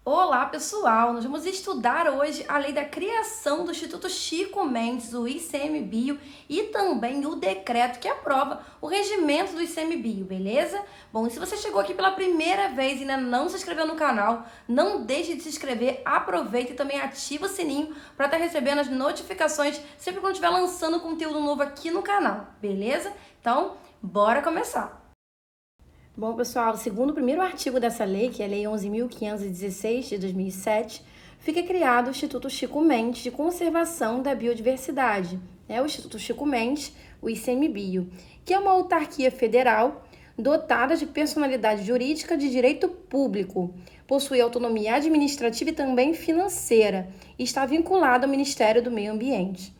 Olá, pessoal! Nós vamos estudar hoje a lei da criação do Instituto Chico Mendes, o ICMBio, e também o decreto que aprova o regimento do ICMBio, beleza? Bom, e se você chegou aqui pela primeira vez e ainda não se inscreveu no canal, não deixe de se inscrever, aproveita e também ativa o sininho para estar recebendo as notificações sempre quando estiver lançando conteúdo novo aqui no canal, beleza? Então, bora começar! Bom, pessoal, segundo o primeiro artigo dessa lei, que é a Lei 11.516 de 2007, fica criado o Instituto Chico Mendes de Conservação da Biodiversidade, o Instituto Chico Mendes, o ICMBio, que é uma autarquia federal dotada de personalidade jurídica de direito público, possui autonomia administrativa e também financeira e está vinculado ao Ministério do Meio Ambiente.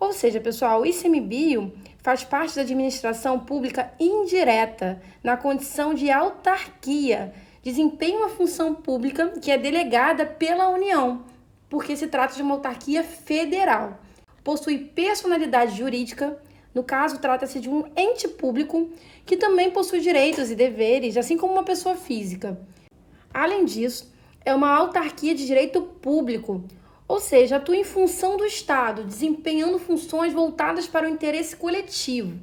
Ou seja, pessoal, o ICMBio faz parte da administração pública indireta, na condição de autarquia, desempenha uma função pública que é delegada pela União, porque se trata de uma autarquia federal. Possui personalidade jurídica, no caso, trata-se de um ente público que também possui direitos e deveres, assim como uma pessoa física. Além disso, é uma autarquia de direito público, ou seja, atua em função do Estado, desempenhando funções voltadas para o interesse coletivo.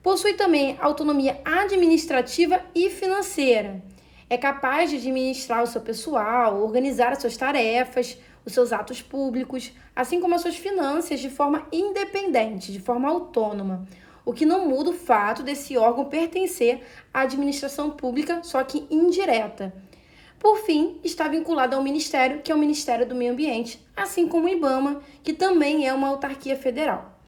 Possui também autonomia administrativa e financeira. É capaz de administrar o seu pessoal, organizar as suas tarefas, os seus atos públicos, assim como as suas finanças de forma independente, de forma autônoma. O que não muda o fato desse órgão pertencer à administração pública, só que indireta. Por fim, está vinculado ao Ministério, que é o Ministério do Meio Ambiente, assim como o IBAMA, que também é uma autarquia federal.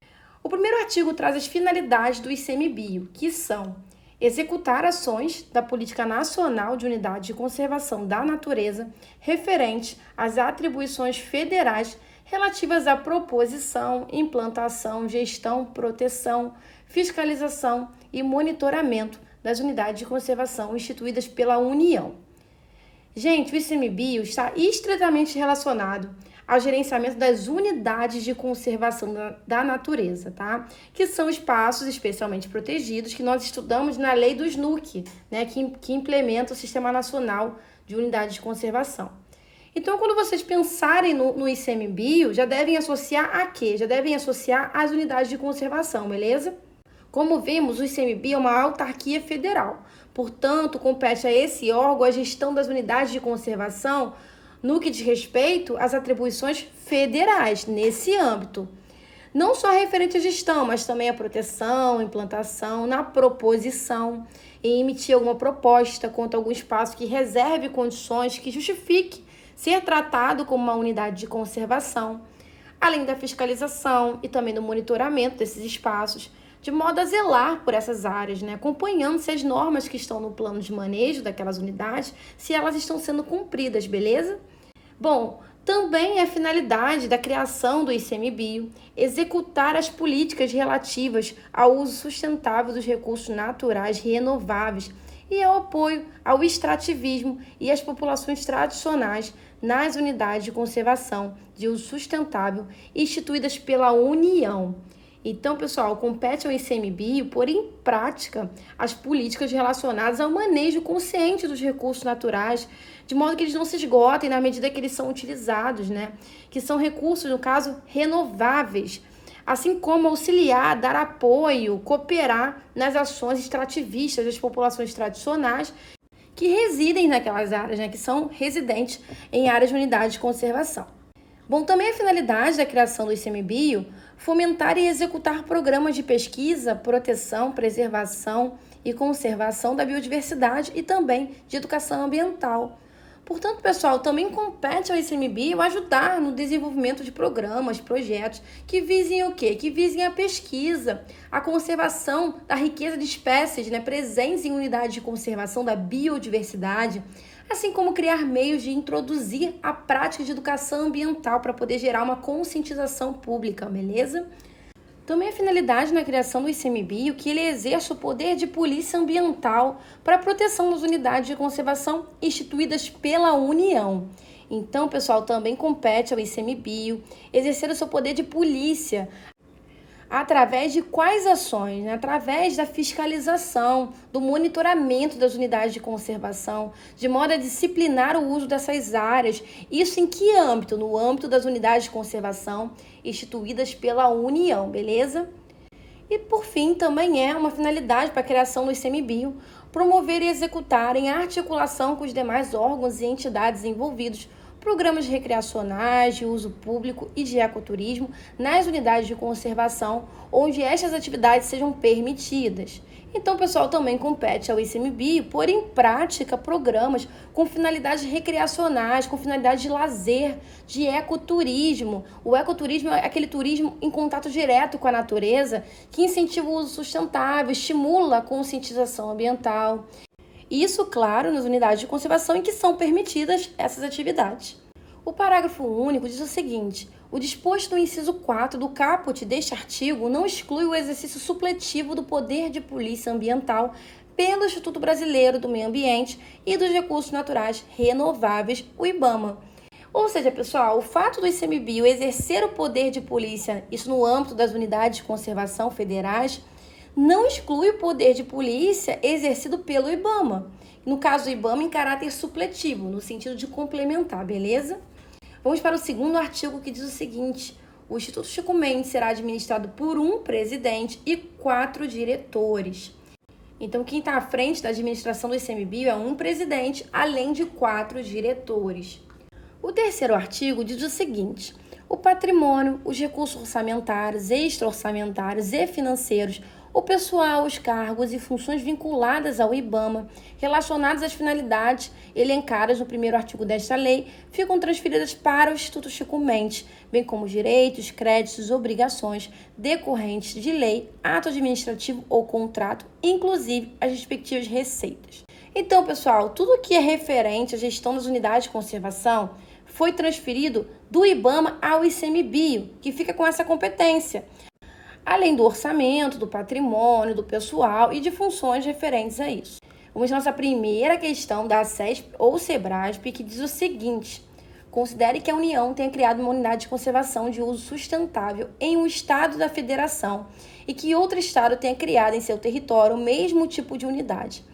O primeiro artigo traz as finalidades do ICMBio, que são executar ações da Política Nacional de Unidade de Conservação da Natureza referente às atribuições federais relativas à proposição, implantação, gestão, proteção, fiscalização e monitoramento das unidades de conservação instituídas pela União. Gente, o ICMBio está estreitamente relacionado ao gerenciamento das unidades de conservação da natureza, tá? Que são espaços especialmente protegidos que nós estudamos na lei do SNUC, que implementa o Sistema Nacional de Unidades de Conservação. Então, quando vocês pensarem no ICMBio, já devem associar a quê? Já devem associar as unidades de conservação, beleza? Como vimos, o ICMBio é uma autarquia federal. Portanto, compete a esse órgão a gestão das unidades de conservação no que diz respeito às atribuições federais nesse âmbito. Não só referente à gestão, mas também à proteção, implantação, na proposição, em emitir alguma proposta quanto a algum espaço que reserve condições que justifique ser tratado como uma unidade de conservação, além da fiscalização e também do monitoramento desses espaços, de modo a zelar por essas áreas, acompanhando se as normas que estão no plano de manejo daquelas unidades, se elas estão sendo cumpridas, beleza? Bom, também é a finalidade da criação do ICMBio executar as políticas relativas ao uso sustentável dos recursos naturais renováveis e ao apoio ao extrativismo e às populações tradicionais nas unidades de conservação de uso sustentável instituídas pela União. Então, pessoal, compete ao ICMBio pôr em prática as políticas relacionadas ao manejo consciente dos recursos naturais, de modo que eles não se esgotem na medida que eles são utilizados, que são recursos, no caso, renováveis, assim como auxiliar, dar apoio, cooperar nas ações extrativistas das populações tradicionais que residem naquelas áreas, que são residentes em áreas de unidade de conservação. Bom, também a finalidade da criação do ICMBio fomentar e executar programas de pesquisa, proteção, preservação e conservação da biodiversidade e também de educação ambiental. Portanto, pessoal, também compete ao ICMBio ajudar no desenvolvimento de programas, projetos que visem o quê? Que visem a pesquisa, a conservação da riqueza de espécies presentes em unidades de conservação da biodiversidade, assim como criar meios de introduzir a prática de educação ambiental para poder gerar uma conscientização pública, beleza? Também a finalidade na criação do ICMBio que ele exerça o poder de polícia ambiental para a proteção das unidades de conservação instituídas pela União. Então, pessoal, também compete ao ICMBio exercer o seu poder de polícia, Através de quais ações? Né? Através da fiscalização, do monitoramento das unidades de conservação, de modo a disciplinar o uso dessas áreas. Isso em que âmbito? No âmbito das unidades de conservação instituídas pela União, beleza? E, por fim, também é uma finalidade para a criação do ICMBio, promover e executar, em articulação com os demais órgãos e entidades envolvidos, programas recreacionais, de uso público e de ecoturismo nas unidades de conservação, onde estas atividades sejam permitidas. Então, pessoal, também compete ao ICMBio pôr em prática programas com finalidades recreacionais, com finalidade de lazer, de ecoturismo. O ecoturismo é aquele turismo em contato direto com a natureza que incentiva o uso sustentável, estimula a conscientização ambiental. Isso, claro, nas unidades de conservação em que são permitidas essas atividades. O parágrafo único diz o seguinte: o disposto no inciso 4 do caput deste artigo não exclui o exercício supletivo do poder de polícia ambiental pelo Instituto Brasileiro do Meio Ambiente e dos Recursos Naturais Renováveis, o IBAMA. Ou seja, pessoal, o fato do ICMBio exercer o poder de polícia, isso no âmbito das unidades de conservação federais, não exclui o poder de polícia exercido pelo IBAMA. No caso do IBAMA, em caráter supletivo, no sentido de complementar, beleza? Vamos para o segundo artigo, que diz o seguinte: o Instituto Chico Mendes será administrado por um presidente e 4 diretores. Então, quem está à frente da administração do ICMBio é um presidente, além de 4 diretores. O terceiro artigo diz o seguinte: o patrimônio, os recursos orçamentários, extra-orçamentários e financeiros, o pessoal, os cargos e funções vinculadas ao IBAMA, relacionados às finalidades elencadas no primeiro artigo desta lei, ficam transferidas para o Instituto Chico Mendes, bem como direitos, créditos e obrigações decorrentes de lei, ato administrativo ou contrato, inclusive as respectivas receitas. Então, pessoal, tudo que é referente à gestão das unidades de conservação foi transferido do IBAMA ao ICMBio, que fica com essa competência, além do orçamento, do patrimônio, do pessoal e de funções referentes a isso. Vamos à nossa primeira questão da SESP ou SEBRASP, que diz o seguinte: considere que a União tenha criado uma unidade de conservação de uso sustentável em um estado da federação e que outro estado tenha criado em seu território o mesmo tipo de unidade.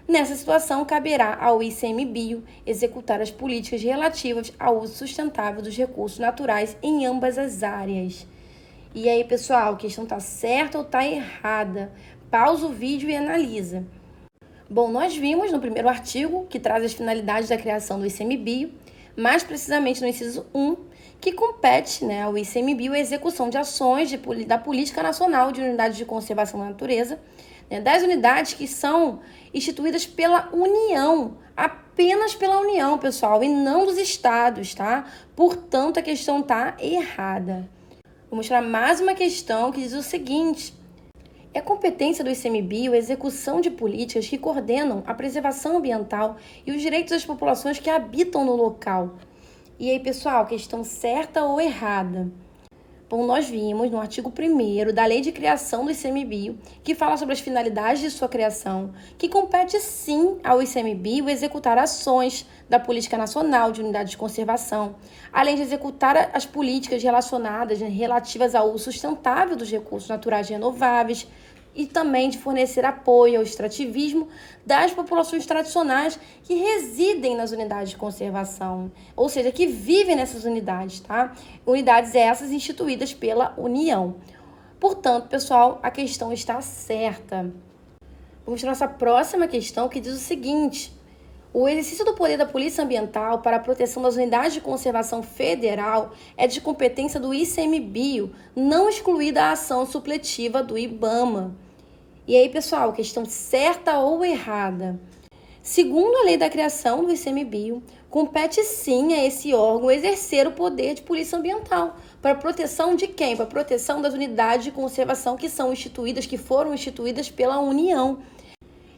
Nessa situação, caberá ao ICMBio executar as políticas relativas ao uso sustentável dos recursos naturais em ambas as áreas. E aí, pessoal, a questão está certa ou está errada? Pausa o vídeo e analisa. Bom, nós vimos no primeiro artigo, que traz as finalidades da criação do ICMBio, mais precisamente no inciso 1, que compete, né, ao ICMBio a execução de ações da Política Nacional de Unidades de Conservação da Natureza, né, das unidades que são instituídas pela União, apenas pela União, pessoal, e não dos estados, tá? Portanto, a questão está errada. Vou mostrar mais uma questão que diz o seguinte: é competência do ICMBio a execução de políticas que coordenam a preservação ambiental e os direitos das populações que habitam no local. E aí, pessoal, questão certa ou errada? Bom, nós vimos no artigo 1º da Lei de Criação do ICMBio, que fala sobre as finalidades de sua criação, que compete sim ao ICMBio executar ações da Política Nacional de Unidade de Conservação, além de executar as políticas relativas ao uso sustentável dos recursos naturais renováveis e também de fornecer apoio ao extrativismo das populações tradicionais que residem nas unidades de conservação, ou seja, que vivem nessas unidades, tá? Unidades essas instituídas pela União. Portanto, pessoal, a questão está certa. Vamos para a nossa próxima questão, que diz o seguinte: o exercício do poder da Polícia Ambiental para a proteção das unidades de conservação federal é de competência do ICMBio, não excluída a ação supletiva do IBAMA. E aí, pessoal, questão certa ou errada? Segundo a lei da criação do ICMBio, compete sim a esse órgão exercer o poder de polícia ambiental para a proteção de quem? Para a proteção das unidades de conservação que foram instituídas pela União.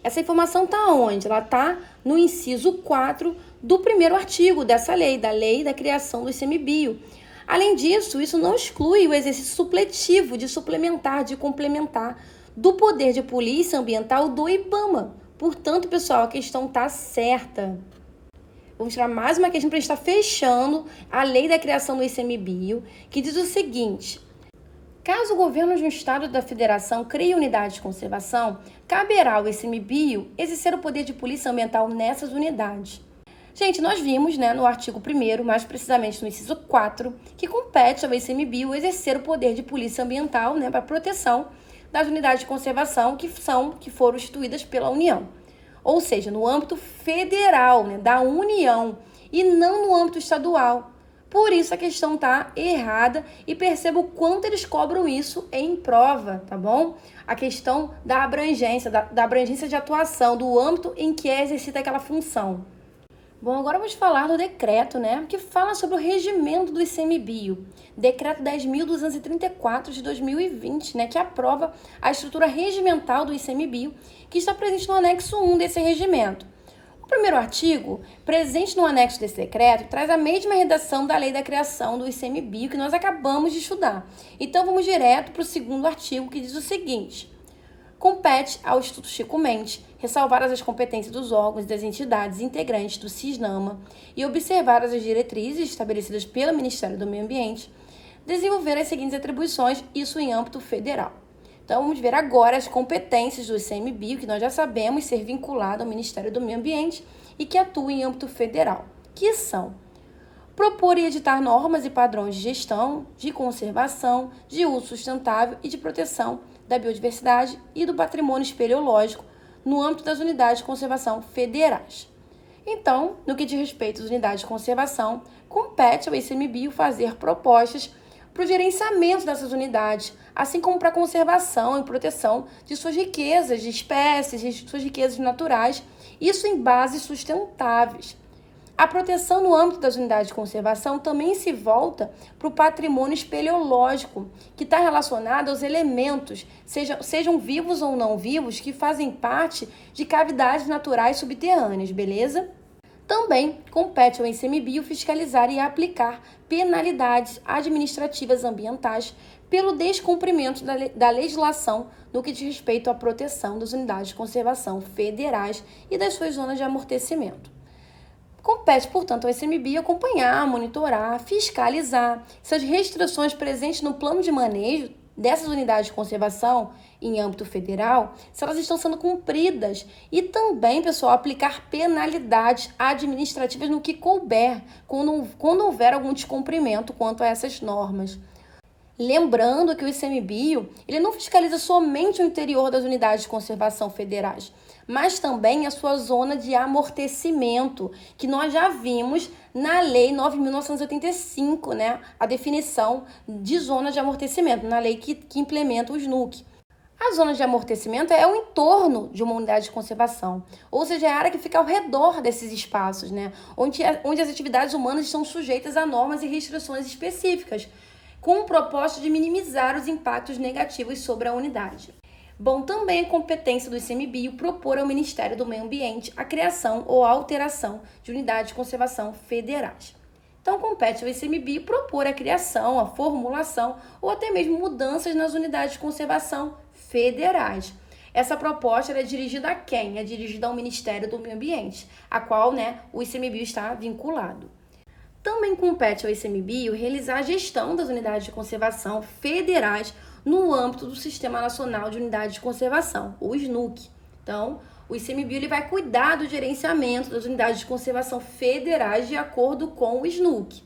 Essa informação está onde? Ela está no inciso 4 do primeiro artigo dessa lei, da lei da criação do ICMBio. Além disso, isso não exclui o exercício supletivo de suplementar, de complementar do poder de polícia ambiental do IBAMA. Portanto, pessoal, a questão está certa. Vou mostrar mais uma questão para a gente estar fechando a lei da criação do ICMBio, que diz o seguinte: Caso o governo de um estado da federação crie unidade de conservação, caberá ao ICMBio exercer o poder de polícia ambiental nessas unidades. Gente, nós vimos, no artigo 1º, mais precisamente no inciso 4, que compete ao ICMBio exercer o poder de polícia ambiental, para proteção das unidades de conservação que foram instituídas pela União. Ou seja, no âmbito federal, da União, e não no âmbito estadual. Por isso a questão está errada e perceba o quanto eles cobram isso em prova, tá bom? A questão da abrangência, da abrangência de atuação, do âmbito em que é exercida aquela função. Bom, agora vamos falar do decreto, que fala sobre o regimento do ICMBio. Decreto 10.234 de 2020, que aprova a estrutura regimental do ICMBio, que está presente no anexo 1 desse regimento. O primeiro artigo, presente no anexo desse decreto, traz a mesma redação da lei da criação do ICMBio que nós acabamos de estudar. Então, vamos direto para o segundo artigo, que diz o seguinte: compete ao Instituto Chico Mendes ressalvar as competências dos órgãos e das entidades integrantes do CISNAMA e observar as diretrizes estabelecidas pelo Ministério do Meio Ambiente, desenvolver as seguintes atribuições, isso em âmbito federal. Então, vamos ver agora as competências do ICMBio, que nós já sabemos ser vinculado ao Ministério do Meio Ambiente e que atua em âmbito federal, que são: propor e editar normas e padrões de gestão, de conservação, de uso sustentável e de proteção da biodiversidade e do patrimônio espeleológico no âmbito das unidades de conservação federais. Então, no que diz respeito às unidades de conservação, compete ao ICMBio fazer propostas para o gerenciamento dessas unidades, assim como para a conservação e proteção de suas riquezas de espécies, de suas riquezas naturais, isso em bases sustentáveis. A proteção no âmbito das unidades de conservação também se volta para o patrimônio espeleológico, que está relacionado aos elementos, sejam vivos ou não vivos, que fazem parte de cavidades naturais subterrâneas, beleza? Também compete ao ICMBio fiscalizar e aplicar penalidades administrativas ambientais pelo descumprimento da legislação no que diz respeito à proteção das unidades de conservação federais e das suas zonas de amortecimento. Compete, portanto, ao ICMBio acompanhar, monitorar, fiscalizar se as restrições presentes no plano de manejo dessas unidades de conservação em âmbito federal, se elas estão sendo cumpridas, e também, pessoal, aplicar penalidades administrativas no que couber, quando houver algum descumprimento quanto a essas normas. Lembrando que o ICMBio ele não fiscaliza somente o interior das unidades de conservação federais, mas também a sua zona de amortecimento, que nós já vimos na Lei 9.985, a definição de zona de amortecimento, na lei que implementa o SNUC. A zona de amortecimento é o entorno de uma unidade de conservação, ou seja, é a área que fica ao redor desses espaços, onde as atividades humanas estão sujeitas a normas e restrições específicas, com o propósito de minimizar os impactos negativos sobre a unidade. Bom, também é competência do ICMBio propor ao Ministério do Meio Ambiente a criação ou alteração de unidades de conservação federais. Então, compete ao ICMBio propor a criação, a formulação ou até mesmo mudanças nas unidades de conservação federais. Essa proposta é dirigida a quem? É dirigida ao Ministério do Meio Ambiente, a qual o ICMBio está vinculado. Também compete ao ICMBio realizar a gestão das unidades de conservação federais no âmbito do Sistema Nacional de Unidades de Conservação, o SNUC. Então, o ICMBio ele vai cuidar do gerenciamento das unidades de conservação federais de acordo com o SNUC.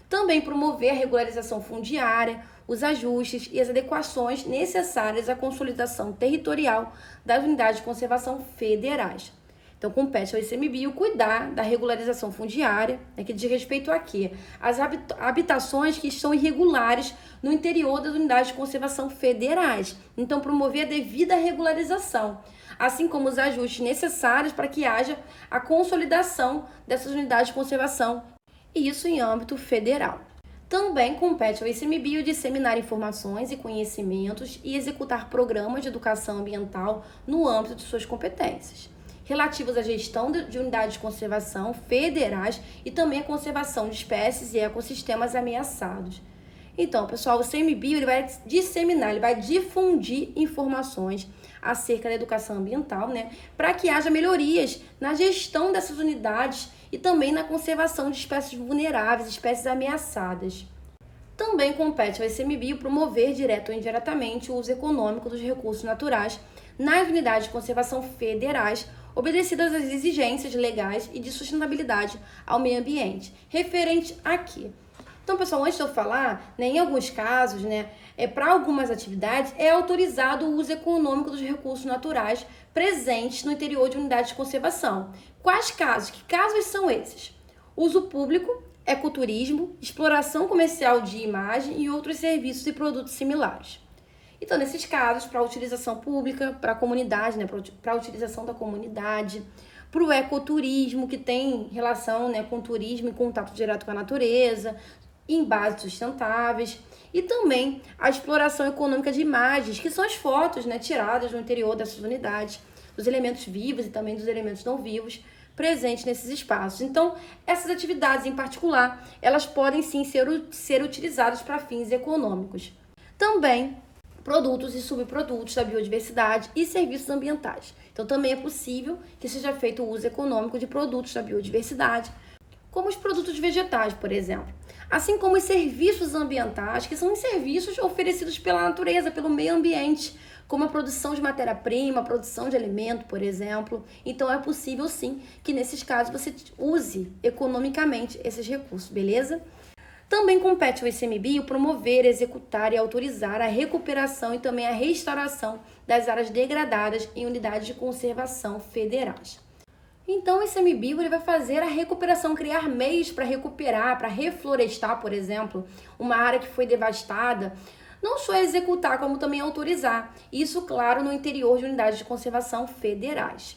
Também promover a regularização fundiária, os ajustes e as adequações necessárias à consolidação territorial das unidades de conservação federais. Então, compete ao ICMBio cuidar da regularização fundiária, que diz respeito a quê? As habitações que estão irregulares no interior das unidades de conservação federais. Então, promover a devida regularização, assim como os ajustes necessários para que haja a consolidação dessas unidades de conservação, e isso em âmbito federal. Também compete ao ICMBio disseminar informações e conhecimentos e executar programas de educação ambiental no âmbito de suas competências, relativos à gestão de unidades de conservação federais e também à conservação de espécies e ecossistemas ameaçados. Então, pessoal, o ICMBio ele vai disseminar, ele vai difundir informações acerca da educação ambiental, para que haja melhorias na gestão dessas unidades e também na conservação de espécies vulneráveis, espécies ameaçadas. Também compete ao ICMBio promover, direto ou indiretamente, o uso econômico dos recursos naturais nas unidades de conservação federais, obedecidas às exigências legais e de sustentabilidade ao meio ambiente, referente aqui. Então, pessoal, antes de eu falar, em alguns casos, para algumas atividades, é autorizado o uso econômico dos recursos naturais presentes no interior de unidades de conservação. Quais casos? Que casos são esses? Uso público, ecoturismo, exploração comercial de imagem e outros serviços e produtos similares. Então, nesses casos, para a utilização pública, para a comunidade, para a utilização da comunidade, para o ecoturismo, que tem relação com turismo e contato direto com a natureza, em bases sustentáveis, e também a exploração econômica de imagens, que são as fotos tiradas no interior dessas unidades, dos elementos vivos e também dos elementos não vivos presentes nesses espaços. Então, essas atividades em particular, elas podem sim ser utilizadas para fins econômicos. Também produtos e subprodutos da biodiversidade e serviços ambientais. Então, também é possível que seja feito o uso econômico de produtos da biodiversidade, como os produtos vegetais, por exemplo. Assim como os serviços ambientais, que são os serviços oferecidos pela natureza, pelo meio ambiente, como a produção de matéria-prima, a produção de alimento, por exemplo. Então, é possível, sim, que nesses casos você use economicamente esses recursos, beleza? Também compete ao ICMBio promover, executar e autorizar a recuperação e também a restauração das áreas degradadas em unidades de conservação federais. Então, o ICMBio vai fazer a recuperação, criar meios para recuperar, para reflorestar, por exemplo, uma área que foi devastada. Não só executar, como também autorizar. Isso, claro, no interior de unidades de conservação federais.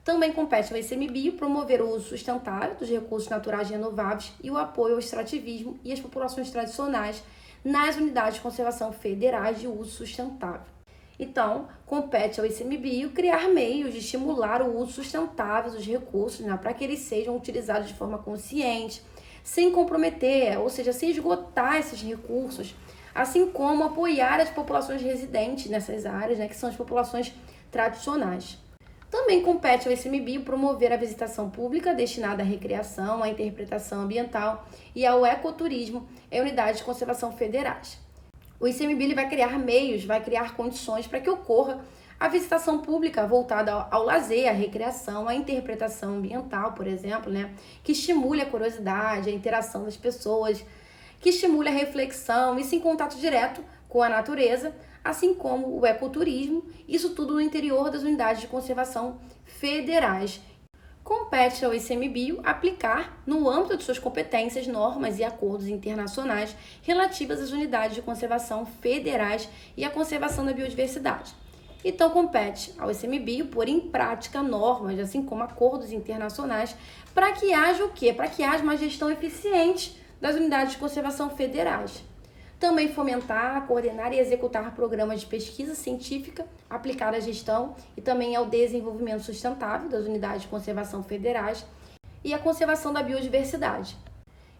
Também compete ao ICMBio promover o uso sustentável dos recursos naturais renováveis e o apoio ao extrativismo e às populações tradicionais nas unidades de conservação federais de uso sustentável. Então, compete ao ICMBio criar meios de estimular o uso sustentável dos recursos, para que eles sejam utilizados de forma consciente, sem comprometer, ou seja, sem esgotar esses recursos, assim como apoiar as populações residentes nessas áreas, que são as populações tradicionais. Também compete ao ICMBio promover a visitação pública destinada à recreação, à interpretação ambiental e ao ecoturismo em unidades de conservação federais. O ICMBio vai criar meios, vai criar condições para que ocorra a visitação pública voltada ao lazer, à recreação, à interpretação ambiental, por exemplo, que estimule a curiosidade, a interação das pessoas, que estimule a reflexão, isso em contato direto com a natureza, assim como o ecoturismo, isso tudo no interior das unidades de conservação federais. Compete ao ICMBio aplicar, no âmbito de suas competências, normas e acordos internacionais relativas às unidades de conservação federais e à conservação da biodiversidade. Então, compete ao ICMBio pôr em prática normas, assim como acordos internacionais, para que haja o quê? Para que haja uma gestão eficiente das unidades de conservação federais. Também fomentar, coordenar e executar programas de pesquisa científica aplicada à gestão e também ao desenvolvimento sustentável das unidades de conservação federais e à conservação da biodiversidade.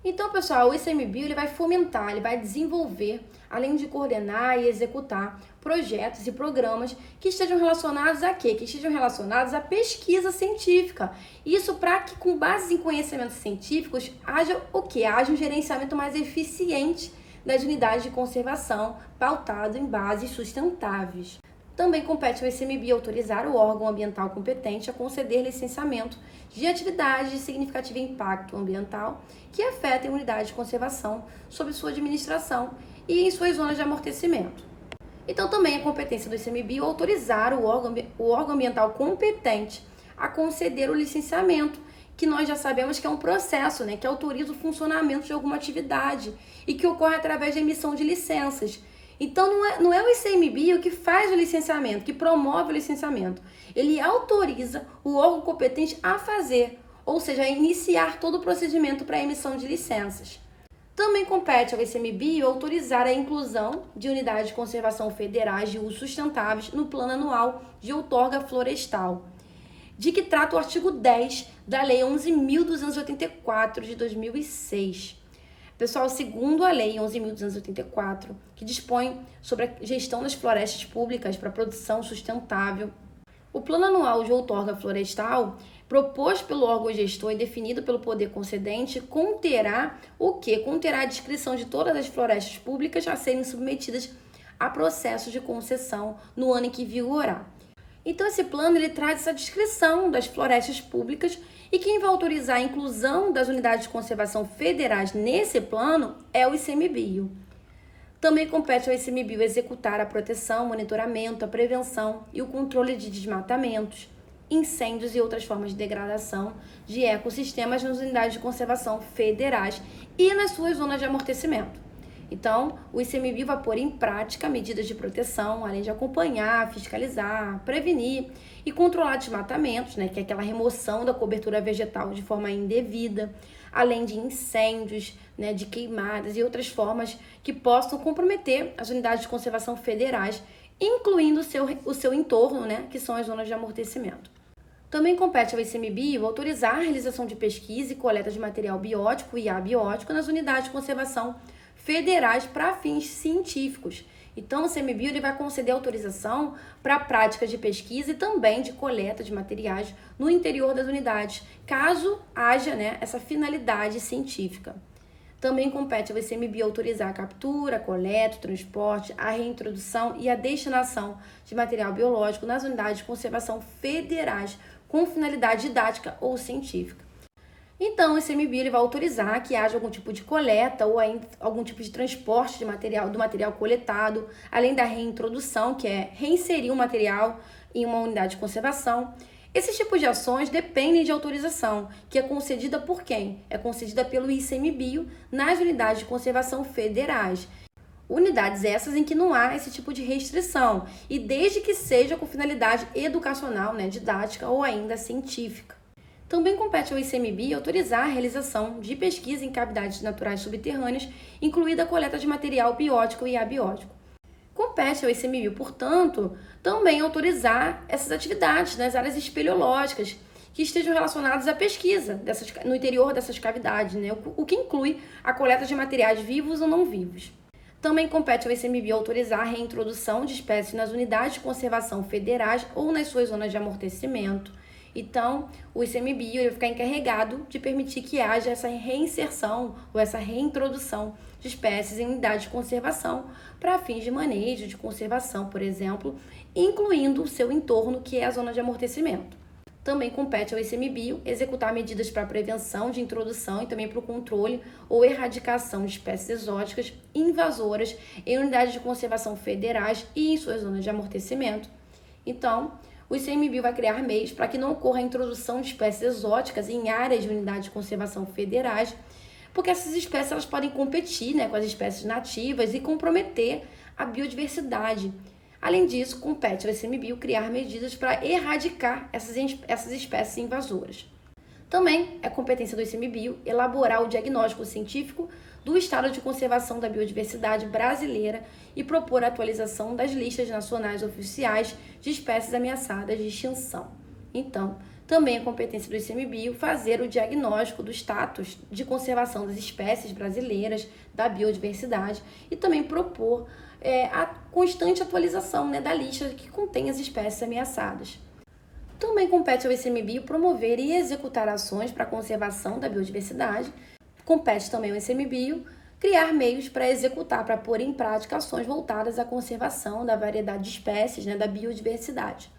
Então, pessoal, o ICMBio vai fomentar, ele vai desenvolver, além de coordenar e executar projetos e programas que estejam relacionados a quê? Que estejam relacionados à pesquisa científica. Isso para que, com base em conhecimentos científicos, haja o quê? Haja um gerenciamento mais eficiente das unidades de conservação, pautado em bases sustentáveis. Também compete ao ICMBio autorizar o órgão ambiental competente a conceder licenciamento de atividades de significativo impacto ambiental que afetem unidades de conservação sob sua administração e em suas zonas de amortecimento. Então, também é competência do ICMBio autorizar o órgão ambiental competente a conceder o licenciamento, que nós já sabemos que é um processo, que autoriza o funcionamento de alguma atividade e que ocorre através da emissão de licenças. Então, não é o ICMBio que faz o licenciamento, que promove o licenciamento. Ele autoriza o órgão competente a fazer, ou seja, a iniciar todo o procedimento para a emissão de licenças. Também compete ao ICMBio autorizar a inclusão de unidades de conservação federais de uso sustentáveis no Plano Anual de Outorga Florestal, de que trata o artigo 10 da Lei 11.284 de 2006. Pessoal, segundo a Lei 11.284, que dispõe sobre a gestão das florestas públicas para produção sustentável, O Plano Anual de Outorga Florestal, proposto pelo órgão gestor e definido pelo poder concedente, conterá o quê? Conterá a descrição de todas as florestas públicas a serem submetidas a processo de concessão no ano em que vigorar. Então, esse plano ele traz essa descrição das florestas públicas e quem vai autorizar a inclusão das unidades de conservação federais nesse plano é o ICMBio. Também compete ao ICMBio executar a proteção, monitoramento, a prevenção e o controle de desmatamentos, incêndios e outras formas de degradação de ecossistemas nas unidades de conservação federais e nas suas zonas de amortecimento. Então, o ICMBio vai pôr em prática medidas de proteção, além de acompanhar, fiscalizar, prevenir e controlar desmatamentos, que é aquela remoção da cobertura vegetal de forma indevida, além de incêndios, de queimadas e outras formas que possam comprometer as unidades de conservação federais, incluindo o seu entorno, que são as zonas de amortecimento. Também compete ao ICMBio autorizar a realização de pesquisa e coleta de material biótico e abiótico nas unidades de conservação federais para fins científicos. Então, o ICMBio ele vai conceder autorização para a prática de pesquisa e também de coleta de materiais no interior das unidades, caso haja essa finalidade científica. Também compete ao ICMBio autorizar a captura, a coleta, o transporte, a reintrodução e a destinação de material biológico nas unidades de conservação federais com finalidade didática ou científica. Então, o ICMBio ele vai autorizar que haja algum tipo de coleta ou ainda algum tipo de transporte do material coletado, além da reintrodução, que é reinserir o material em uma unidade de conservação. Esses tipos de ações dependem de autorização, que é concedida por quem? É concedida pelo ICMBio nas unidades de conservação federais. Unidades essas em que não há esse tipo de restrição, e desde que seja com finalidade educacional, didática ou ainda científica. Também compete ao ICMBio autorizar a realização de pesquisa em cavidades naturais subterrâneas, incluída a coleta de material biótico e abiótico. Compete ao ICMBio, portanto, também autorizar essas atividades nas áreas espeleológicas que estejam relacionadas à pesquisa no interior dessas cavidades, o que inclui a coleta de materiais vivos ou não vivos. Também compete ao ICMBio autorizar a reintrodução de espécies nas unidades de conservação federais ou nas suas zonas de amortecimento. Então, o ICMBio vai ficar encarregado de permitir que haja essa reinserção ou essa reintrodução de espécies em unidades de conservação para fins de manejo, de conservação, por exemplo, incluindo o seu entorno, que é a zona de amortecimento. Também compete ao ICMBio executar medidas para a prevenção de introdução e também para o controle ou erradicação de espécies exóticas invasoras em unidades de conservação federais e em suas zonas de amortecimento. Então, o ICMBio vai criar meios para que não ocorra a introdução de espécies exóticas em áreas de unidade de conservação federais, porque essas espécies elas podem competir com as espécies nativas e comprometer a biodiversidade. Além disso, compete ao ICMBio criar medidas para erradicar essas espécies invasoras. Também é competência do ICMBio elaborar o diagnóstico científico do estado de conservação da biodiversidade brasileira e propor a atualização das listas nacionais oficiais de espécies ameaçadas de extinção. Então, também é competência do ICMBio fazer o diagnóstico do status de conservação das espécies brasileiras, da biodiversidade e também propor a constante atualização da lista que contém as espécies ameaçadas. Também compete ao ICMBio promover e executar ações para a conservação da biodiversidade. Compete também ao ICMBio criar meios para executar, para pôr em prática ações voltadas à conservação da variedade de espécies, da biodiversidade.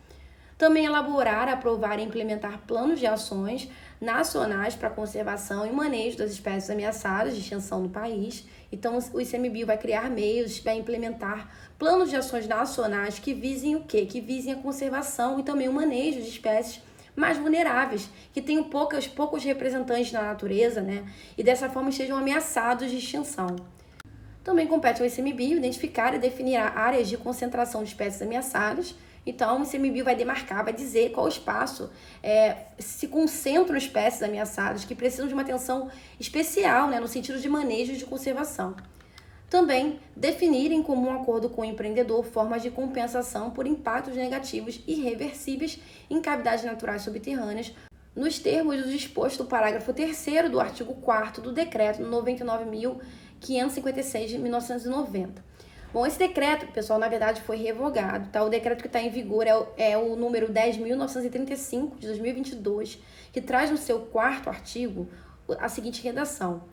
Também elaborar, aprovar e implementar planos de ações nacionais para a conservação e manejo das espécies ameaçadas de extinção no país. Então, o ICMBio vai criar meios, vai implementar planos de ações nacionais que visem o quê? Que visem a conservação e também o manejo de espécies mais vulneráveis, que tenham poucos representantes na natureza, e dessa forma estejam ameaçados de extinção. Também compete ao ICMBio identificar e definir áreas de concentração de espécies ameaçadas. Então, o ICMBio vai demarcar, vai dizer qual espaço se concentram espécies ameaçadas que precisam de uma atenção especial, no sentido de manejo e de conservação. Também definir em comum acordo com o empreendedor formas de compensação por impactos negativos irreversíveis em cavidades naturais subterrâneas, nos termos do disposto do parágrafo 3º do artigo 4º do Decreto 99.556 de 1990. Bom, esse decreto, pessoal, na verdade foi revogado, tá? O decreto que está em vigor é o número 10.935 de 2022, que traz no seu 4º artigo a seguinte redação.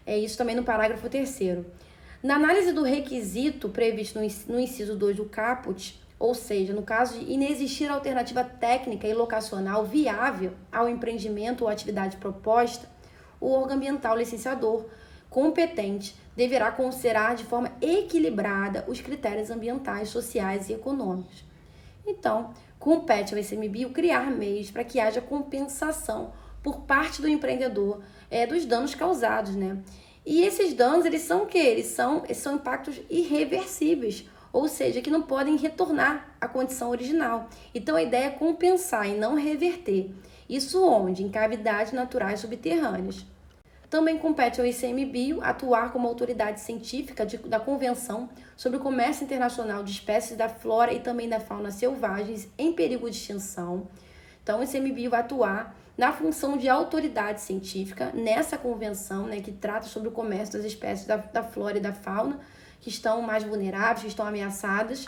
É isso também no parágrafo 3º. Na análise do requisito previsto no inciso 2 do caput, ou seja, no caso de inexistir alternativa técnica e locacional viável ao empreendimento ou atividade proposta, o órgão ambiental licenciador competente deverá considerar de forma equilibrada os critérios ambientais, sociais e econômicos. Então, compete ao ICMBio criar meios para que haja compensação por parte do empreendedor dos danos causados, né? E esses danos, eles são o quê? Eles são impactos irreversíveis, ou seja, que não podem retornar à condição original. Então, a ideia é compensar e não reverter. Isso onde? Em cavidades naturais subterrâneas. Também compete ao ICMBio atuar como autoridade científica da Convenção sobre o Comércio Internacional de Espécies da Flora e também da Fauna Selvagens em perigo de extinção. Então, o ICMBio vai atuar na função de autoridade científica nessa convenção, né, que trata sobre o comércio das espécies da flora e da fauna que estão mais vulneráveis, que estão ameaçadas.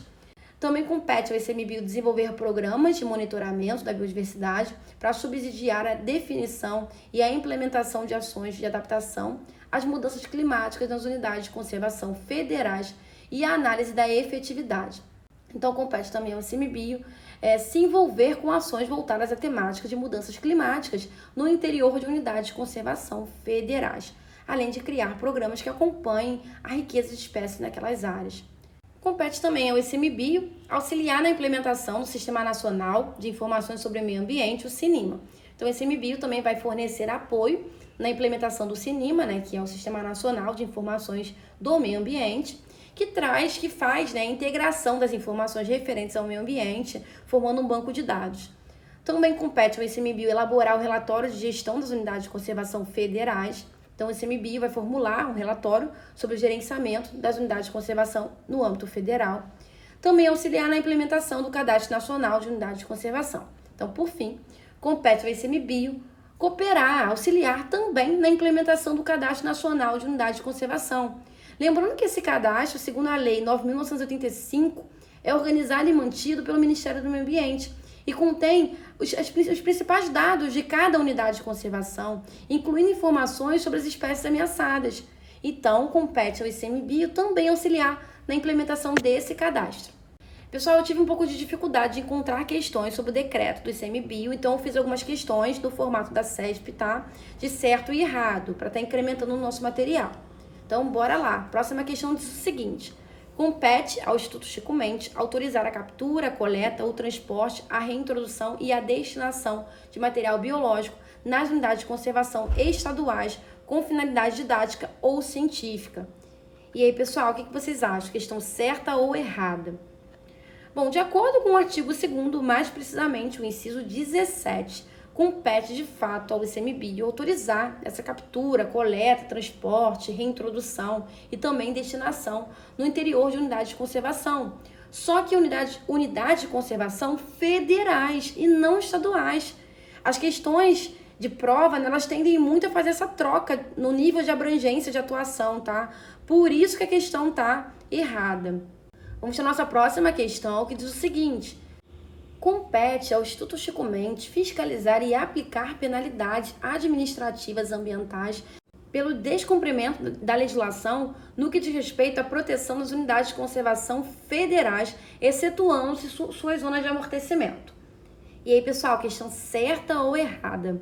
Também compete ao ICMBio desenvolver programas de monitoramento da biodiversidade para subsidiar a definição e a implementação de ações de adaptação às mudanças climáticas nas unidades de conservação federais e a análise da efetividade. Então, compete também ao ICMBio se envolver com ações voltadas à temática de mudanças climáticas no interior de unidades de conservação federais, além de criar programas que acompanhem a riqueza de espécies naquelas áreas. Compete também ao ICMBio auxiliar na implementação do Sistema Nacional de Informações sobre o Meio Ambiente, o SINIMA. Então, o ICMBio também vai fornecer apoio na implementação do SINIMA, né, que é o Sistema Nacional de Informações do Meio Ambiente, que faz a integração das informações referentes ao meio ambiente, formando um banco de dados. Também compete ao ICMBio elaborar o relatório de gestão das unidades de conservação federais. Então, o ICMBio vai formular um relatório sobre o gerenciamento das unidades de conservação no âmbito federal. Também auxiliar na implementação do Cadastro Nacional de Unidades de Conservação. Então, por fim, compete ao ICMBio cooperar, auxiliar também na implementação do Cadastro Nacional de Unidades de Conservação. Lembrando que esse cadastro, segundo a Lei 9.985, é organizado e mantido pelo Ministério do Meio Ambiente e contém os principais dados de cada unidade de conservação, incluindo informações sobre as espécies ameaçadas. Então, compete ao ICMBio também auxiliar na implementação desse cadastro. Pessoal, eu tive um pouco de dificuldade de encontrar questões sobre o decreto do ICMBio, então eu fiz algumas questões no formato da CESP, tá? De certo e errado, para estar incrementando o nosso material. Então, bora lá. Próxima questão diz o seguinte: compete ao Instituto Chico Mendes autorizar a captura, a coleta, o transporte, a reintrodução e a destinação de material biológico nas unidades de conservação estaduais com finalidade didática ou científica. E aí, pessoal, o que vocês acham? Questão certa ou errada? Bom, de acordo com o artigo 2º, mais precisamente o inciso 17, compete de fato ao ICMBio autorizar essa captura, coleta, transporte, reintrodução e também destinação no interior de unidades de conservação. Só que unidades de conservação federais e não estaduais. As questões de prova, elas tendem muito a fazer essa troca no nível de abrangência de atuação, tá? Por isso que a questão tá errada. Vamos para a nossa próxima questão, que diz o seguinte: compete ao Instituto Chico Mendes fiscalizar e aplicar penalidades administrativas ambientais pelo descumprimento da legislação no que diz respeito à proteção das unidades de conservação federais, excetuando-se suas zonas de amortecimento. E aí, pessoal, questão certa ou errada?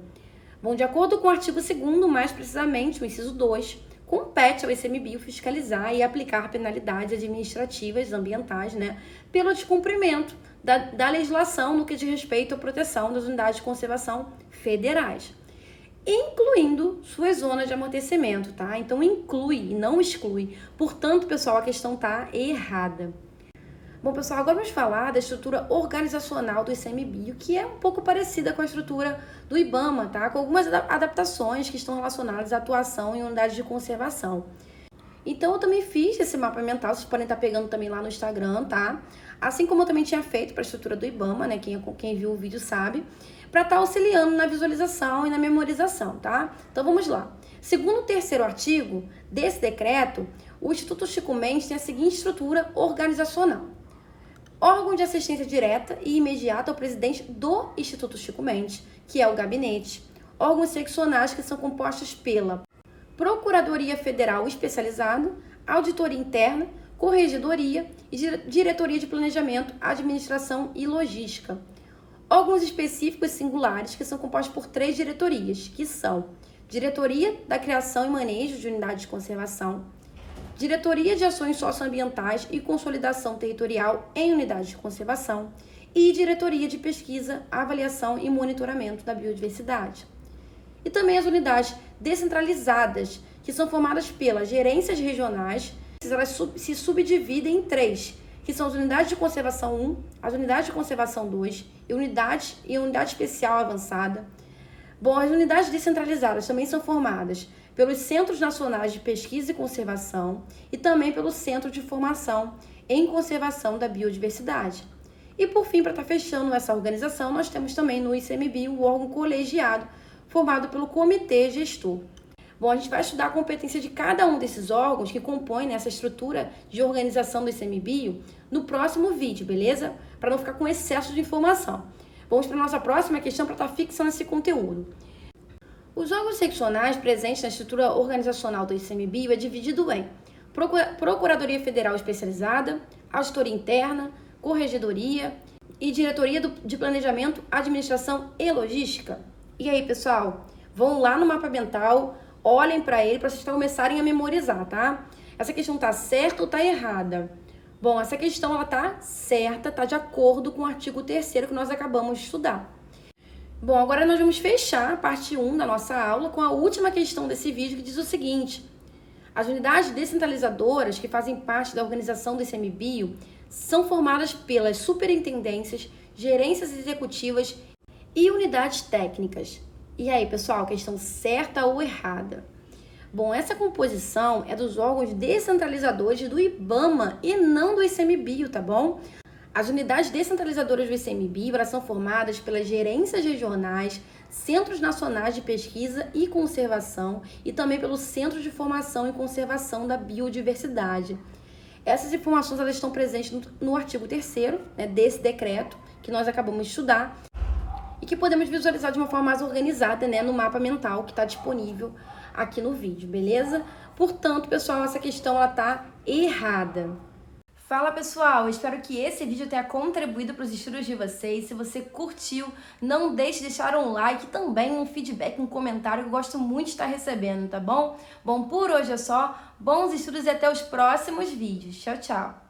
Bom, de acordo com o artigo 2º, mais precisamente, o inciso 2, compete ao ICMBio fiscalizar e aplicar penalidades administrativas ambientais, né, pelo descumprimento da legislação no que diz respeito à proteção das unidades de conservação federais, incluindo suas zonas de amortecimento, tá? Então, inclui e não exclui. Portanto, pessoal, a questão tá errada. Bom, pessoal, agora vamos falar da estrutura organizacional do ICMBio, que é um pouco parecida com a estrutura do IBAMA, tá? Com algumas adaptações que estão relacionadas à atuação em unidades de conservação. Então, eu também fiz esse mapa mental, vocês podem estar pegando também lá no Instagram, tá? Assim como eu também tinha feito para a estrutura do IBAMA, né? Quem viu o vídeo sabe, para estar auxiliando na visualização e na memorização, tá? Então, vamos lá. Segundo o terceiro artigo desse decreto, o Instituto Chico Mendes tem a seguinte estrutura organizacional. Órgão de assistência direta e imediata ao presidente do Instituto Chico Mendes, que é o gabinete. Órgãos seccionais que são compostos pela Procuradoria Federal Especializada, Auditoria Interna, Corregedoria e Diretoria de Planejamento, Administração e Logística. Órgãos específicos singulares que são compostos por 3 diretorias, que são Diretoria da Criação e Manejo de Unidades de Conservação, Diretoria de Ações Socioambientais e Consolidação Territorial em Unidades de Conservação e Diretoria de Pesquisa, Avaliação e Monitoramento da Biodiversidade. E também as unidades descentralizadas, que são formadas pelas gerências regionais. Elas se subdividem em 3, que são as unidades de conservação 1, as unidades de conservação 2 e unidade especial avançada. Bom, as unidades descentralizadas também são formadas pelos Centros Nacionais de Pesquisa e Conservação e também pelo Centro de Formação em Conservação da Biodiversidade. E por fim, para estar fechando essa organização, nós temos também no ICMBio o órgão colegiado, formado pelo Comitê Gestor. Bom, a gente vai estudar a competência de cada um desses órgãos que compõem essa estrutura de organização do ICMBio no próximo vídeo, beleza? Para não ficar com excesso de informação. Vamos para a nossa próxima questão para estar fixando esse conteúdo. Os órgãos seccionais presentes na estrutura organizacional do ICMBio é dividido em Procuradoria Federal Especializada, Auditoria Interna, Corregedoria e Diretoria de Planejamento, Administração e Logística. E aí, pessoal? Vão lá no mapa mental, olhem para ele para vocês começarem a memorizar, tá? Essa questão tá certa ou tá errada? Bom, essa questão ela tá certa, tá de acordo com o artigo 3º que nós acabamos de estudar. Bom, agora nós vamos fechar a parte 1 da nossa aula com a última questão desse vídeo, que diz o seguinte: as unidades descentralizadoras que fazem parte da organização do ICMBio são formadas pelas superintendências, gerências executivas e unidades técnicas. E aí, pessoal, questão certa ou errada? Bom, essa composição é dos órgãos descentralizadores do IBAMA e não do ICMBio, tá bom? As unidades descentralizadoras do ICMBio elas são formadas pelas gerências regionais, Centros Nacionais de Pesquisa e Conservação e também pelo Centro de Formação e Conservação da Biodiversidade. Essas informações elas estão presentes no artigo 3º, né, desse decreto que nós acabamos de estudar e que podemos visualizar de uma forma mais organizada, né, no mapa mental que está disponível aqui no vídeo, beleza? Portanto, pessoal, essa questão ela está errada. Fala, pessoal, espero que esse vídeo tenha contribuído para os estudos de vocês. Se você curtiu, não deixe de deixar um like e também um feedback, um comentário, que eu gosto muito de estar recebendo, tá bom? Bom, por hoje é só. Bons estudos e até os próximos vídeos. Tchau, tchau!